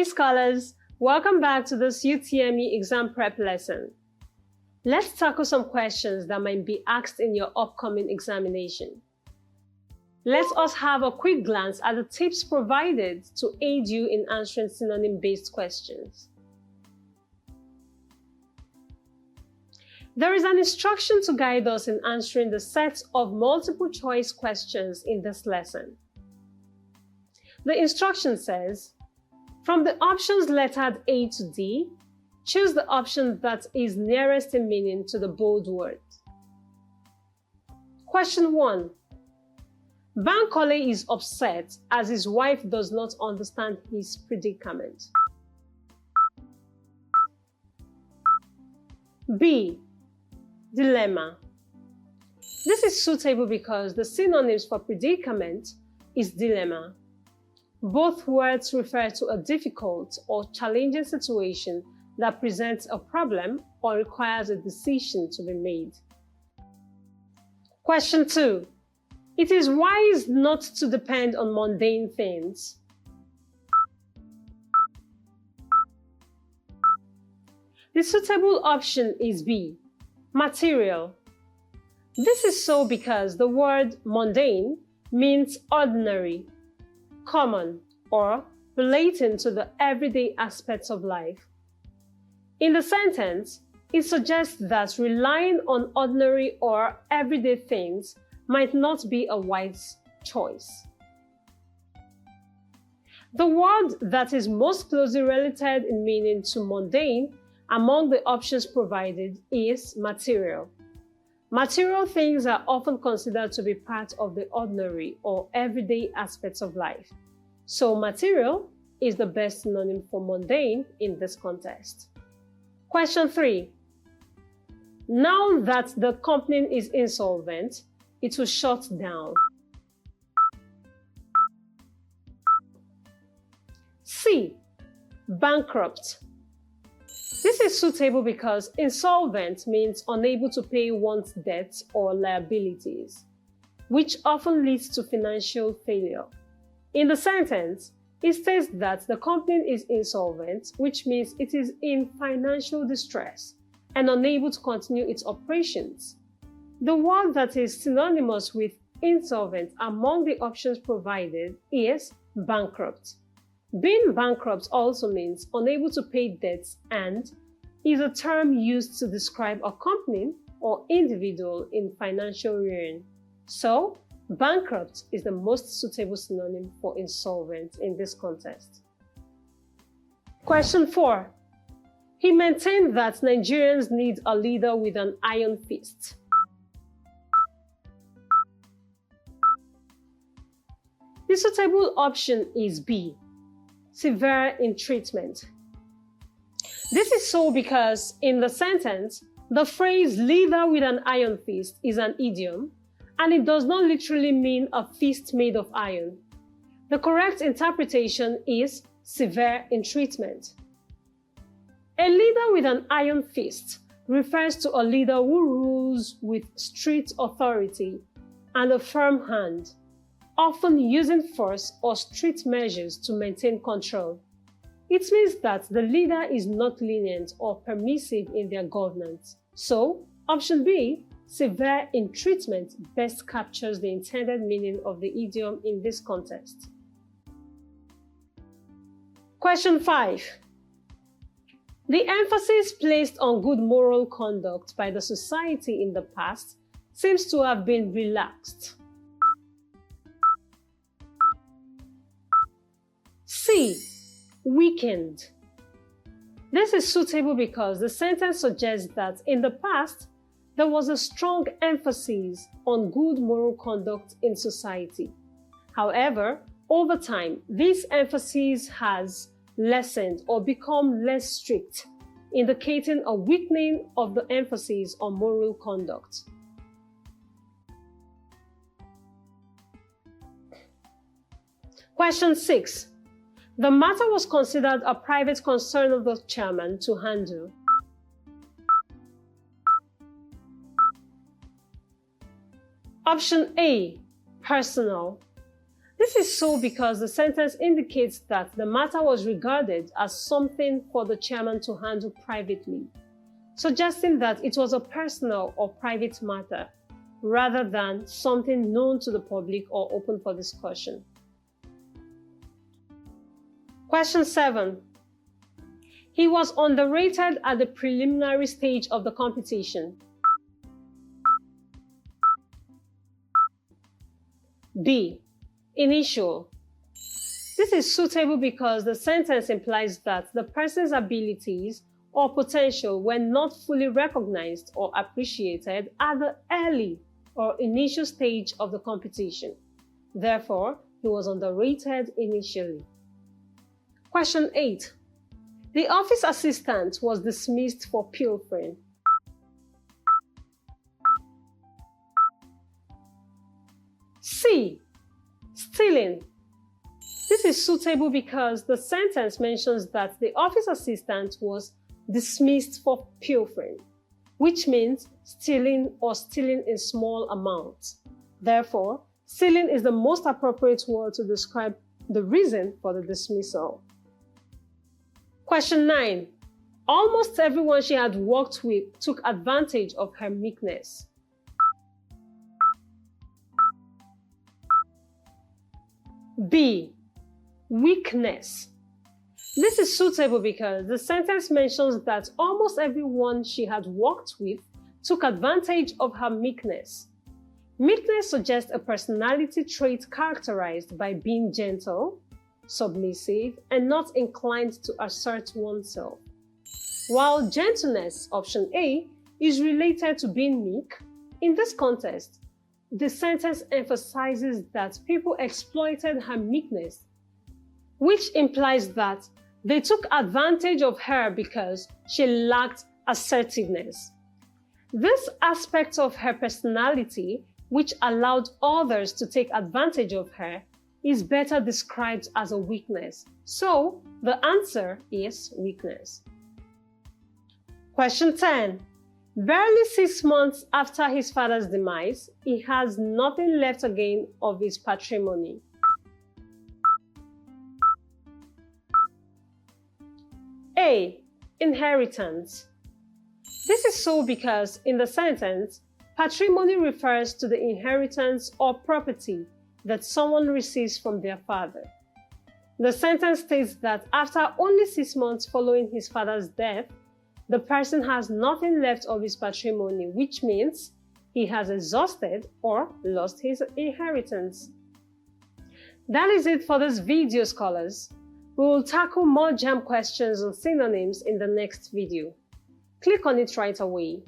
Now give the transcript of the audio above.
Hey scholars, welcome back to this UTME exam prep lesson. Let's tackle some questions that might be asked in your upcoming examination. Let us have a quick glance at the tips provided to aid you in answering synonym-based questions. There is an instruction to guide us in answering the set of multiple choice questions in this lesson. The instruction says, from the options lettered A to D, choose the option that is nearest in meaning to the bold word. Question 1. Bankole is upset as his wife does not understand his predicament. B. Dilemma. This is suitable because the synonyms for predicament is dilemma. Both words refer to a difficult or challenging situation that presents a problem or requires a decision to be made. Question 2. It is wise not to depend on mundane things. The suitable option is B. Material. This is so because the word mundane means ordinary, common, or relating to the everyday aspects of life. In the sentence, it suggests that relying on ordinary or everyday things might not be a wise choice. The word that is most closely related in meaning to mundane among the options provided is material. Material things are often considered to be part of the ordinary or everyday aspects of life. So material is the best synonym for mundane in this context. Question 3. Now that the company is insolvent, it will shut down. C. Bankrupt. This is suitable because insolvent means unable to pay one's debts or liabilities, which often leads to financial failure. In the sentence, it states that the company is insolvent, which means it is in financial distress and unable to continue its operations. The word that is synonymous with insolvent among the options provided is bankrupt. Being bankrupt also means unable to pay debts and is a term used to describe a company or individual in financial ruin. So, bankrupt is the most suitable synonym for insolvent in this context. Question 4. He maintained that Nigerians need a leader with an iron fist. The suitable option is B. Severe in treatment. This is so because in the sentence, the phrase leader with an iron fist is an idiom, and it does not literally mean a fist made of iron. The correct interpretation is severe in treatment. A leader with an iron fist refers to a leader who rules with strict authority and a firm hand, often using force or strict measures to maintain control. It means that the leader is not lenient or permissive in their governance. So, option B, severe in treatment, best captures the intended meaning of the idiom in this context. Question 5. The emphasis placed on good moral conduct by the society in the past seems to have been relaxed. C. Weakened. This is suitable because the sentence suggests that in the past, there was a strong emphasis on good moral conduct in society. However, over time, this emphasis has lessened or become less strict, indicating a weakening of the emphasis on moral conduct. Question 6. The matter was considered a private concern of the chairman to handle. Option A. Personal. This is so because the sentence indicates that the matter was regarded as something for the chairman to handle privately, suggesting that it was a personal or private matter, rather than something known to the public or open for discussion. Question 7. He was underrated at the preliminary stage of the competition. B. Initial. This is suitable because the sentence implies that the person's abilities or potential were not fully recognized or appreciated at the early or initial stage of the competition. Therefore, he was underrated initially. Question 8. The office assistant was dismissed for pilfering. C. Stealing. This is suitable because the sentence mentions that the office assistant was dismissed for pilfering, which means stealing or stealing in small amounts. Therefore, stealing is the most appropriate word to describe the reason for the dismissal. Question 9. Almost everyone she had worked with took advantage of her meekness. B. Weakness. This is suitable because the sentence mentions that almost everyone she had worked with took advantage of her meekness. Meekness suggests a personality trait characterized by being gentle, submissive, and not inclined to assert oneself. While gentleness, option A, is related to being meek, in this context, the sentence emphasizes that people exploited her meekness, which implies that they took advantage of her because she lacked assertiveness. This aspect of her personality, which allowed others to take advantage of her, is better described as a weakness. So, the answer is weakness. Question 10. Barely 6 months after his father's demise, he has nothing left again of his patrimony. A. Inheritance. This is so because in the sentence, patrimony refers to the inheritance or property that someone receives from their father. The sentence states that after only 6 months following his father's death, the person has nothing left of his patrimony, which means he has exhausted or lost his inheritance. That is it for this video, scholars. We will tackle more JAMB questions on synonyms in the next video. Click on it right away.